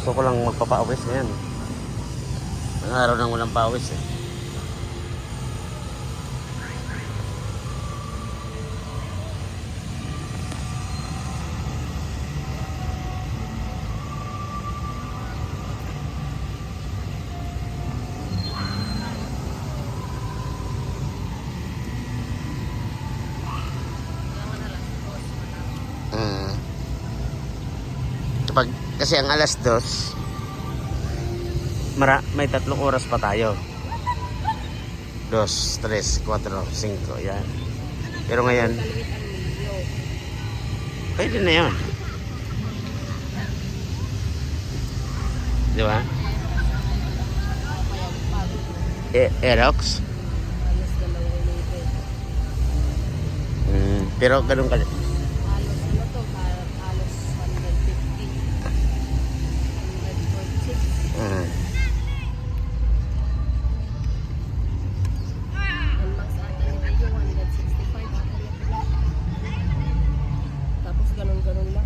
Gusto ko lang magpapawis ngayon. Ang araw nang walang pawis eh. Kapag kasi ang alas 2, may 3 oras pa tayo. 2, 3, 4, 5, yan. Pero ngayon, pwede na yun. Di ba? Aerox? Pero ganun ka. Ganun lang.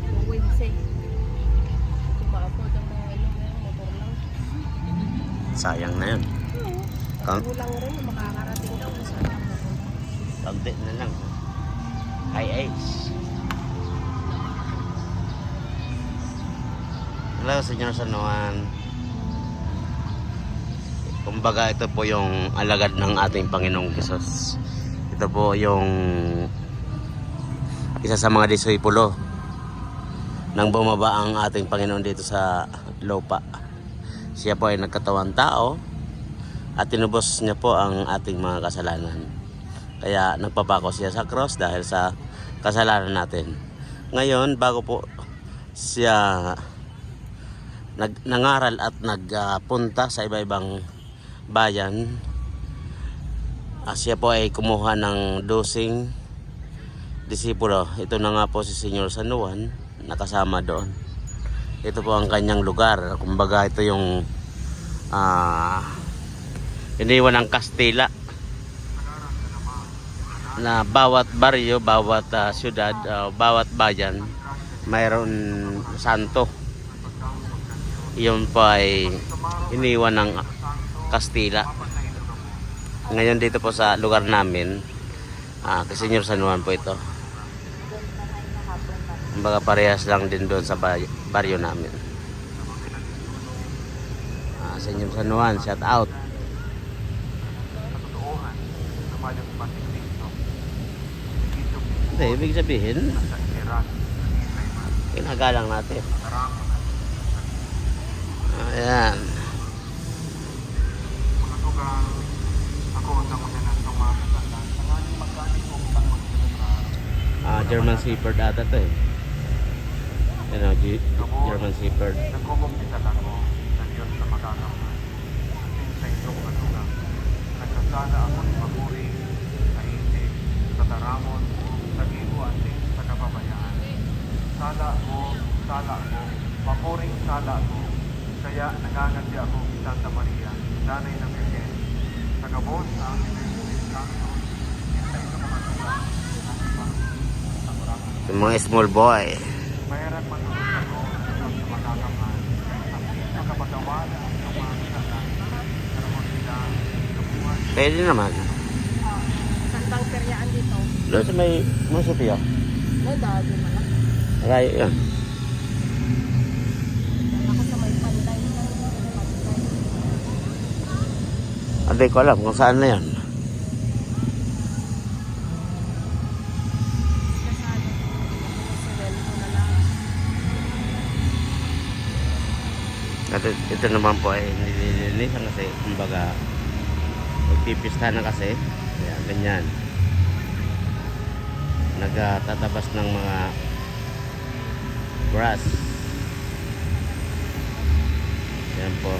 Kung Wednesday, ma-afford ang mga motor lang. Sayang na yun. Kulang rin, makakarating daw sa Kaunti na lang. High age. Hello, Senyor San Juan. Kumbaga ito po yung alagad ng ating Panginoong Hesus. Ito po yung isa sa mga disipulo nang bumaba ang ating Panginoon dito sa lupa. Siya po ay nagkatawang tao at tinubos niya po ang ating mga kasalanan. Kaya nagpapako siya sa cross dahil sa kasalanan natin. Ngayon, bago po siya nangaral at nagpunta sa iba-ibang bayan, siya po ay kumuha ng 12 disipulo. Ito na nga po si Senyor San Juan, nakasama doon. Ito po ang kanyang lugar. Kumbaga ito yung iniwan ng Kastila na bawat baryo, bawat syudad, bawat bayan mayroon santo. Iyon po ay iniwan ng Kastila. Ngayon dito po sa lugar namin, kay Senyor San Juan po ito. Kumbaga parehas lang din doon sa baryo namin. Senyor San Juan, shout out. Hindi, ibig sabihin kinagalang natin. Ayan. German Shepherd ata to eh. German Shepherd. Nagkukumpisa lang ko sa Diyos na magkakaroon. Sa inyong katugang. Nagsasala ako ni Maguri sa hindi, sa taramon, sa gibuan din sa kapabayaan. Sala ko, mapuring sala ko. Kaya nangangandi ako ni Santa Maria, Nanay ng Virgen. Sa gabos ang Espiritu Santo, sa inyong mga tugang. Yung mga small boy. Mayroon manunod ako sa magkakamay. Ang magkapagawa ng mga minatan. Karamon sila, kabuhan. Pwede naman. Saan bang peryaan dito? Doon sa may munisipyo. May bago man. Rayo yun. Ako sa may panday. Hindi ko alam kung saan na yan. At ito naman po ay nililinisan kasi kumbaga magpipista na kasi. Ayan, ganyan. Nagtatabas ng mga grass. Ayan po.